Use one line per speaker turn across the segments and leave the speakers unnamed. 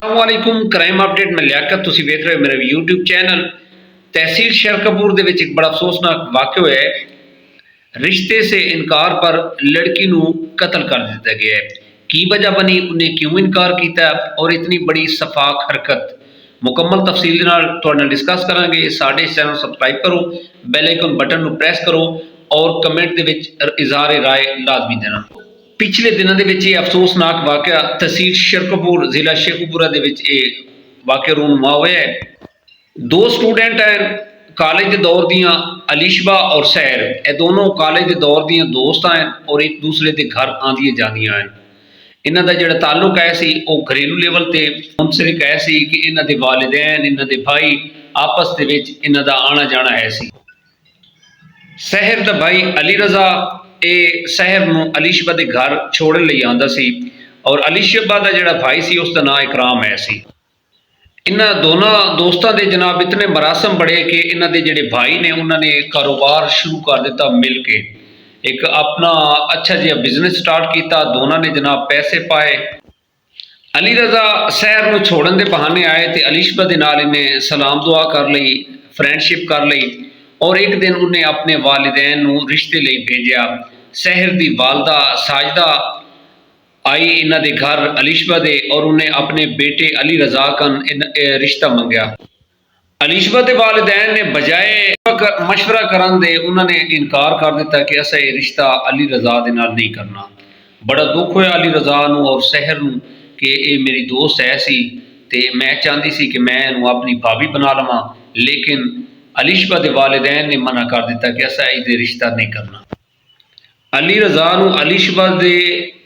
अस्सलामुअलैकुम crime update में लियाकत तुसी वेख रहे हो मेरे यूट्यूब चैनल। तहसील शेरकपुर दे विच एक बड़ा अफसोसनाक वाक़या होया है। रिश्ते से इनकार पर लड़की नूं कतल कर दिता गया है। की वजह बनी, उन्हें क्यों इनकार किया और इतनी बड़ी सफाक हरकत मुकम्मल तफसील दे नाल तुहाडे नाल डिस्कस करांगे। साडे इस चैनल सब्सक्राइब करो, बैल आइकन बटन नूं प्रेस करो और कमेंट दे विच इज़हार राय लाजमी देना। पिछले दिनों के अफसोसनाक वाक़या तहसील शेरकपुर जिला शेखुपुरा के वाक़या रूनुमा हुआ है। दो स्टूडेंट हैं कॉलेज के दौर दियाँ, अलीशबा और सैर। ये दोनों कॉलेज के दौर दियाँ दोस्त हैं और एक दूसरे के घर आंदियां जांदियां हैं। इन्हां दा जिहड़ा ताल्लुक है सी वो घरेलू लेवल ते मुंसलिक है सी कि इन्हां दे वालिदैन, इन्हां दे भाई आपस दे विच इन्हां दा आना जाना है सी। सहर दा भाई अली रजा सहर नूं अलीशबा के घर छोड़न लई आंदा सी और अलीशबा का जिहड़ा भाई सी उसका नाम इकराम है सी। इन्हां दोनों दोस्तों के जनाब इतने मरासम बड़े कि इन्हां दे जिहड़े भाई ने उन्होंने कारोबार शुरू कर दिता, मिल के एक अपना अच्छा जिहा बिजनेस स्टार्ट किया। दोनों ने जनाब पैसे पाए। अली रजा शहर नूं छोड़न के बहाने आए तो अलीशबा के नाल इन्हें सलाम दुआ कर लई, फ्रेंडशिप कर लई और एक दिन उन्हें अपने वालिदैन नूं रिश्ते लई भेजा। शहर की वालदा साजदा आई इन्हां दे घर अलीशबा दे और उन्हें अपने बेटे अली रजा कन रिश्ता मंगया। अलीशबा के वालिदैन ने बजाय मशवरा करन दे उन्होंने इनकार कर दिता कि असा ये रिश्ता अली रजा दे नाल नहीं करना। बड़ा दुख होया अली रजा नूं और शहर नूं कि ये मेरी दोस्त है सी ते मैं चाहती सी कि मैं इहनूं अपनी भाभी बना लवां, लेकिन अलीशबा के वालिदैन ने मना कर दिता कि असा ये रिश्ता नहीं करना। अली रजा नूं अलीशबा के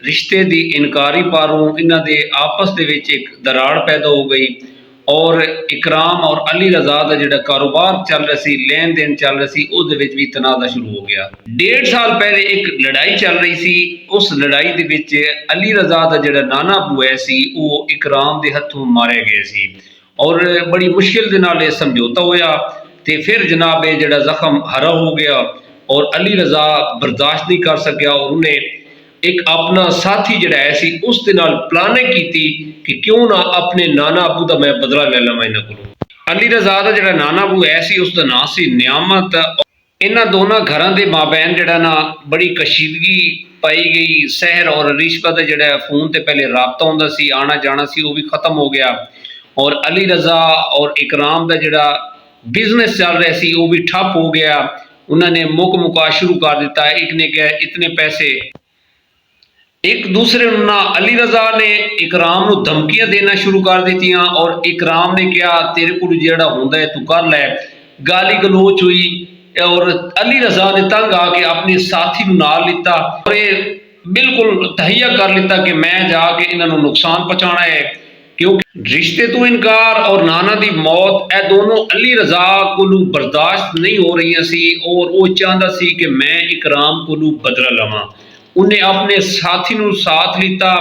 रिश्ते की इनकारी पारों इन्हां दे आपस दे विच एक दराड़ पैदा हो गई और इकराम और अली रजा का जिहड़ा कारोबार चल रहा सी, लेन देन चल रहा सी, उस विच भी तनाज़ा शुरू हो गया। 1.5 साल पहले एक लड़ाई चल रही सी। उस लड़ाई दे विच अली रजा का जिहड़ा नाना अबू है सी वो इकराम के हथों मारे गए सी और बड़ी मुश्किल दे नाल समझौता होया ते फिर जनाब ये जिहड़ा जख्म हरा हो गया और अली रजा बर्दाश्त नहीं कर सकिया और उन्हें एक अपना साथी जिहड़ा है सी उस दे नाल प्लानिंग की कि क्यों ना अपने नाना अबू का मैं बदला ले लवां इन्हां कोलों। अली रजा का जिहड़ा नाना अबू है सी उसका नाम सी नियामत। इन्हां दोनों घरां दे माबैन जिहड़ा ना बड़ी कशीदगी पाई गई। शहर और अलीशबा का जिहड़ा फोन ते पहले राबता हुंदा सी, आना जाना सी, वो भी खत्म हो गया और अली रजा और इकराम का जिहड़ा बिजनेस चल रहा सी वो भी ठप हो गया। उन्होंने मुका शुरू कर दिता। एक ने कहा इतने पैसे, एक दूसरे ना अली रजा ने इकराम नूं धमकियां देना शुरू कर दी और इकराम ने कहा तेरे को जिहड़ा हुंदा है तू कर लै। गाली गलोच हुई और अली रजा ने तंग आके अपने साथी नूं नाल लिता और ये बिल्कुल तहैया कर लिता कि मैं जाके इन्हों नुकसान पहुंचाना है, क्योंकि रिश्ते तो इनकार और नाना की मौत ए दोनों अली रजा को बर्दाश्त नहीं हो रही सी और वो चाहता सी कि मैं इकराम को बदला लवां। उन्हें अपने साथी नूं साथ लिता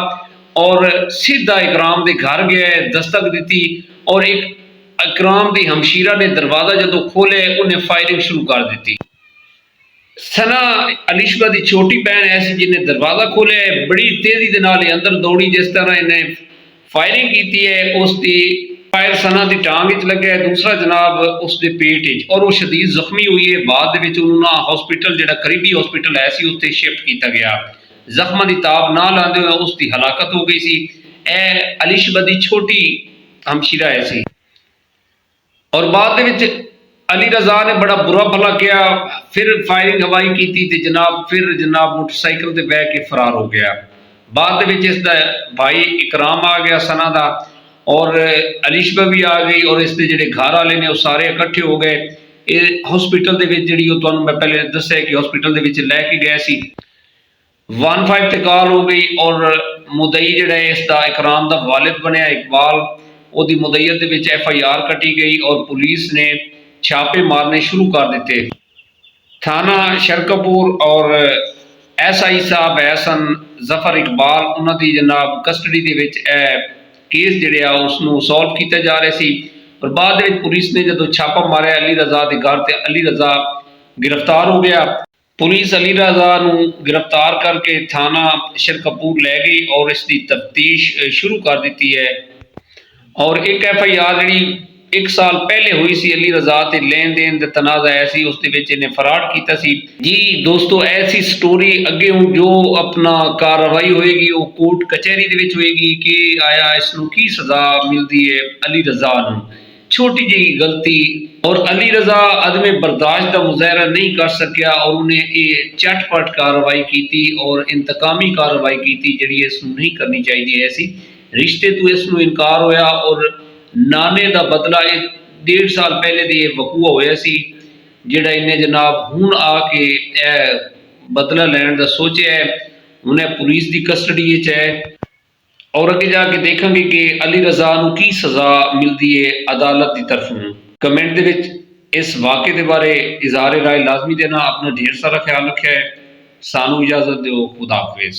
और सीधा इकराम के घर गया, दस्तक दी और एक इकराम की हमशीरा ने दरवाजा जो खोले उन्हें फायरिंग शुरू कर दी। सना अलीशबा की छोटी भैन ऐसी जिन्हें दरवाजा खोलिया, बड़ी तेजी के नाल अंदर दौड़ी। जिस तरह इन्हें फायरिंग की है उसकी फायर सना की टांग च लगे, दूसरा जनाब उसके पेट और वो शदीद जख्मी हुई है। बाद हॉस्पिटल जिहड़ा करीबी हॉस्पिटल है सी उत्थे शिफ्ट किया गया। जख्मां की ताब ना लाते हुए उसकी हलाकत हो गई सी। ए अलीशबा की छोटी हमशीरा है सी और बाद अली रजा ने बड़ा बुरा भला किया, फिर फायरिंग हवाई की जनाब, फिर जनाब मोटरसाइकिल से बह के फरार हो गया। बाद इसका भाई इकराम आ गया सना का और अलीशबा भी आ गई और इसके जिहड़े घर वाले ने वो सारे इकट्ठे हो गए। ये हॉस्पिटल के मैं पहले दस्या कि हॉस्पिटल के लैके गए सी। 15 ते कॉल हो गई और मुदई जिहड़ा इसका इकराम का वालिद बनया इकबाल, ओदी मुदईयत दे विच FIR कटी गई और पुलिस ने छापे मारने शुरू कर दिते। थाना शेरकपुर और SI साहब एहसन जफर इकबाल उन्होंने जनाब कस्टडी के केस जिहड़े आ उसनूं सॉल्व किया जा रहा सी और बाद पुलिस ने जो छापा मारे अली रजा के घर ते अली रजा गिरफ्तार हो गया। पुलिस अली रजा नूं गिरफ्तार करके थाना शेरकपुर लै गई और इसकी तफ्तीश शुरू कर दी है ਔਰ ਇੱਕ FIR ਜਿਹੜੀ 1 ਸਾਲ ਪਹਿਲੇ ਹੋਈ ਸੀ ਅਲੀ ਰਜ਼ਾ ਤੇ ਲੈਣ ਦੇਣ ਦਾ ਤਨਾਜ਼ਾ ਆਇਆ ਸੀ, ਉਸ ਦੇ ਵਿੱਚ ਇਹਨੇ ਫਰਾਡ ਕੀਤਾ ਸੀ ਜੀ। ਦੋਸਤੋ ਐਸੀ ਸਟੋਰੀ ਅੱਗੇ ਹੁਣ ਜੋ ਆਪਣਾ ਕਾਰਵਾਈ ਹੋਏਗੀ ਉਹ ਕੋਰਟ ਕਚਹਿਰੀ ਦੇ ਵਿੱਚ ਹੋਏਗੀ ਕਿ ਆਇਆ ਇਸ ਨੂੰ ਕੀ ਸਜ਼ਾ ਮਿਲਦੀ ਹੈ ਅਲੀ ਰਜ਼ਾ ਨੂੰ। ਛੋਟੀ ਜਿਹੀ ਗਲਤੀ ਔਰ ਅਲੀ ਰਜ਼ਾ ਅਦਮੇ ਬਰਦਾਸ਼ਤ ਦਾ ਮੁਜ਼ਾਹਰਾ ਨਹੀਂ ਕਰ ਸਕਿਆ ਔਰ ਉਹਨੇ ਇਹ ਝਟਪਟ ਕਾਰਵਾਈ ਕੀਤੀ ਔਰ ਇੰਤਕਾਮੀ ਕਾਰਵਾਈ ਕੀਤੀ ਜਿਹੜੀ ਇਸ ਨੂੰ ਨਹੀਂ ਕਰਨੀ ਚਾਹੀਦੀ ਐਸੀ। ਰਿਸ਼ਤੇ ਤੋਂ ਇਸ ਨੂੰ ਇਨਕਾਰ ਹੋਇਆ ਔਰ ਨਾਨੇ ਦਾ ਬਦਲਾ ਇਹ 1.5 ਸਾਲ ਪਹਿਲੇ ਦੀ ਇਹ ਵਕੂਆ ਹੋਇਆ ਸੀ ਜਿਹੜਾ ਇਹਨੇ ਜਨਾਬ ਹੁਣ ਆ ਕੇ ਇਹ ਬਦਲਾ ਲੈਣ ਦਾ ਸੋਚਿਆ ਹੈ। ਹੁਣ ਇਹ ਪੁਲਿਸ ਦੀ ਕਸਟਡੀ ਵਿੱਚ ਹੈ ਔਰ ਅੱਗੇ ਜਾ ਕੇ ਦੇਖਾਂਗੇ ਕਿ ਅਲੀ ਰਜ਼ਾ ਨੂੰ ਕੀ ਸਜ਼ਾ ਮਿਲਦੀ ਹੈ ਅਦਾਲਤ ਦੀ ਤਰਫੋਂ। ਕਮੈਂਟ ਦੇ ਵਿੱਚ ਇਸ ਵਾक़ੇ ਦੇ ਬਾਰੇ ਇਜ਼ਹਾਰ ਰਾਏ ਲਾਜ਼ਮੀ ਦੇਣਾ। ਆਪਣਾ ਢੇਰ ਸਾਰਾ ਖਿਆਲ ਰੱਖਿਆ ਹੈ। ਸਾਨੂੰ ਇਜਾਜ਼ਤ ਦਿਓ। ਖੁਦਾ ਹਾਫਿਜ਼।